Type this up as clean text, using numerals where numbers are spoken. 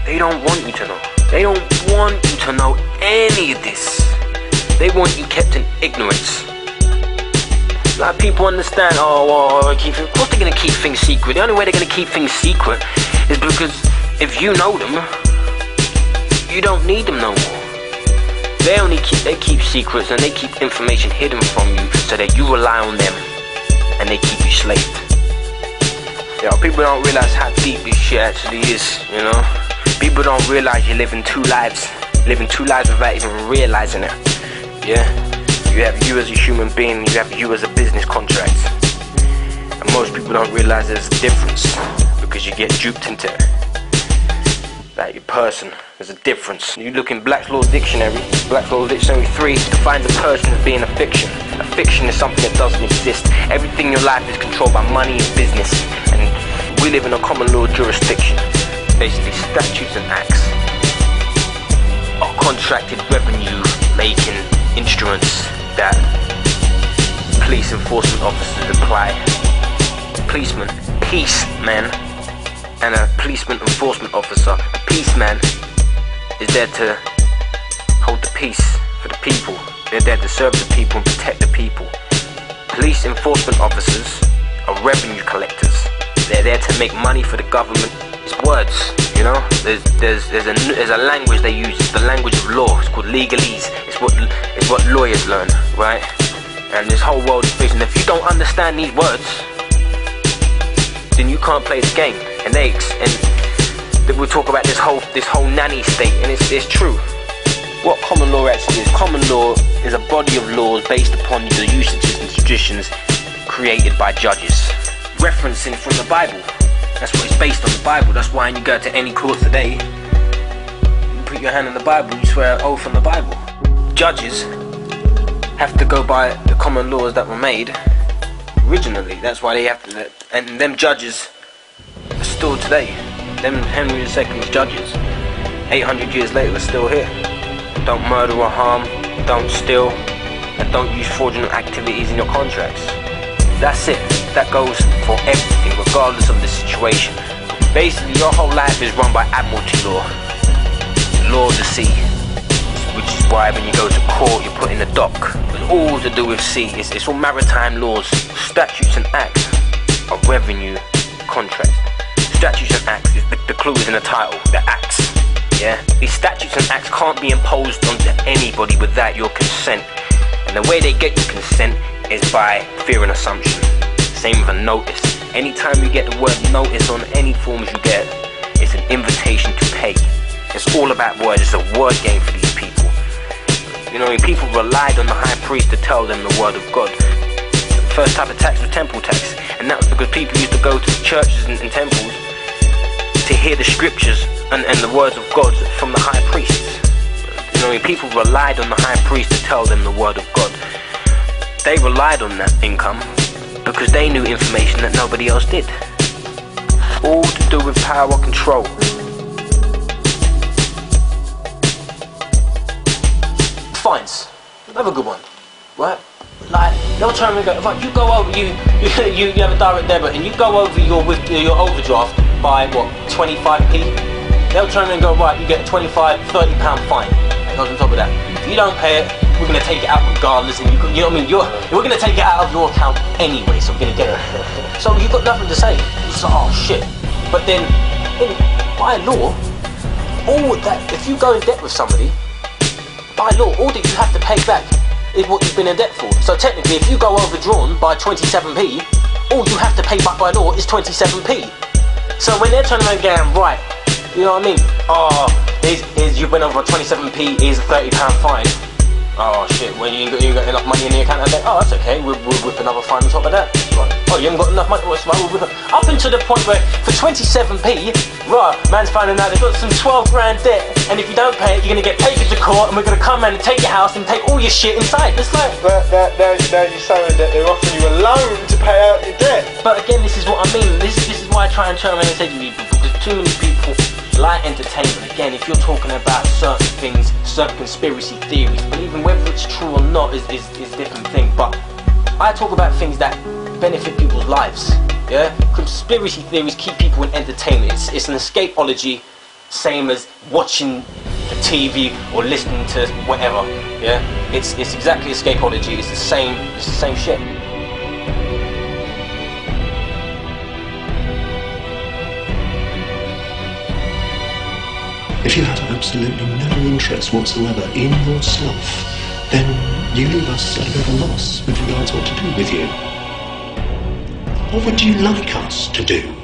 They don't want you to know. They don't want you to know any of this. They want you kept in ignorance. Like, people understand, of course they're gonna keep things secret. The only way they're gonna keep things secret is because if you know them, you don't need them no more. They keep secrets and they keep information hidden from you so that you rely on them and they keep you slaved. People don't realize how deep this shit actually is, you know? People don't realize you're living two lives without even realizing it. Yeah? You have you as a human being, you have you as a business contract. And most people don't realize there's a difference because you get duped into it. Like your person, there's a difference. You look in Black's Law Dictionary, Black's Law Dictionary 3, defines a person as being a fiction. A fiction is something that doesn't exist. Everything in your life is controlled by money and business. And we live in a common law jurisdiction. Basically, statutes and acts are contracted revenue making instruments that police enforcement officers apply. Policeman, peace man, and a policeman enforcement officer, a peace man, is there to hold the peace for the people. They're there to serve the people and protect the people. Police enforcement officers are revenue collectors. They're there to make money for the government. It's words, you know. There's a language they use. It's the language of law. It's called legalese. It's what lawyers learn, right? And this whole world is facing. If you don't understand these words, then you can't play the game. And we'll talk about this whole nanny state, and it's true. What common law actually is? Common law is a body of laws based upon the usages and traditions created by judges, referencing from the Bible. That's what it's based on, the Bible. That's why when you go to any court today, you put your hand on the Bible, you swear an oath on the Bible. Judges have to go by the common laws that were made originally. That's why they have to, and them judges are still today. Them Henry II's judges, 800 years later, are still here. Don't murder or harm, don't steal, and don't use fraudulent activities in your contracts. That's it. That goes for everything, regardless of the situation. Basically, your whole life is run by admiralty law, the law of the sea, which is why when you go to court, you're put in the dock. It's all to do with sea. It's all maritime laws. Statutes and acts are revenue contracts. Statutes and acts, the clue is in the title, the acts. Yeah? These statutes and acts can't be imposed onto anybody without your consent. And the way they get your consent is by fear and assumption. Same with a notice. Anytime you get the word notice on any forms you get, it's an invitation to pay. It's all about words. It's a word game for these people. You know, people relied on the high priest to tell them the word of God. The first type of tax was temple tax. And that was because people used to go to churches and temples to hear the scriptures and the words of God from the high priests. You know, people relied on the high priest to tell them the word of God. They relied on that income because they knew information that nobody else did. All to do with power control. Fines. Another good one, right? Like, they'll turn and go, if you go over, you have a direct debit and you go over your overdraft by what, 25p? They'll turn and go, right, you get a £25, £30 fine. That goes on top of that. If you don't pay it, we're gonna take it out regardless, and you know what I mean? We're gonna take it out of your account anyway, so we're gonna get it. So you've got nothing to say. It's like, oh shit. But then, by law, all that, if you go in debt with somebody, by law, all that you have to pay back is what you've been in debt for. So technically, if you go overdrawn by 27p, all you have to pay back by law is 27p. So when they're turning around going, right, you know what I mean? Oh, here's you went over 27p, here's a £30 fine. Oh shit, well you ain't got enough money in the account, and then, oh that's okay, we'll whip another fine on top of that. Right. Oh, you haven't got enough money, what's right, we'll whip it. Up until the point where for 27p, right, man's finding out they've got some 12 grand debt, and if you don't pay it, you're gonna get taken to court, and we're gonna come around and take your house and take all your shit inside. It's like, now you're saying that they're offering you a loan to pay out your debt. But again, this is what I mean. This is why I try and turn around and say to people, because too many people like entertainment. Again, if you're talking about certain things, certain conspiracy theories, believing whether it's true or not is a different thing. But I talk about things that benefit people's lives. Yeah, conspiracy theories keep people in entertainment. It's an escapology same as watching the TV or listening to whatever. Yeah, it's exactly escapology. It's the same shit. If you have absolutely no interest whatsoever in yourself, then you leave us at a bit of a loss with regards to what to do with you. What would you like us to do?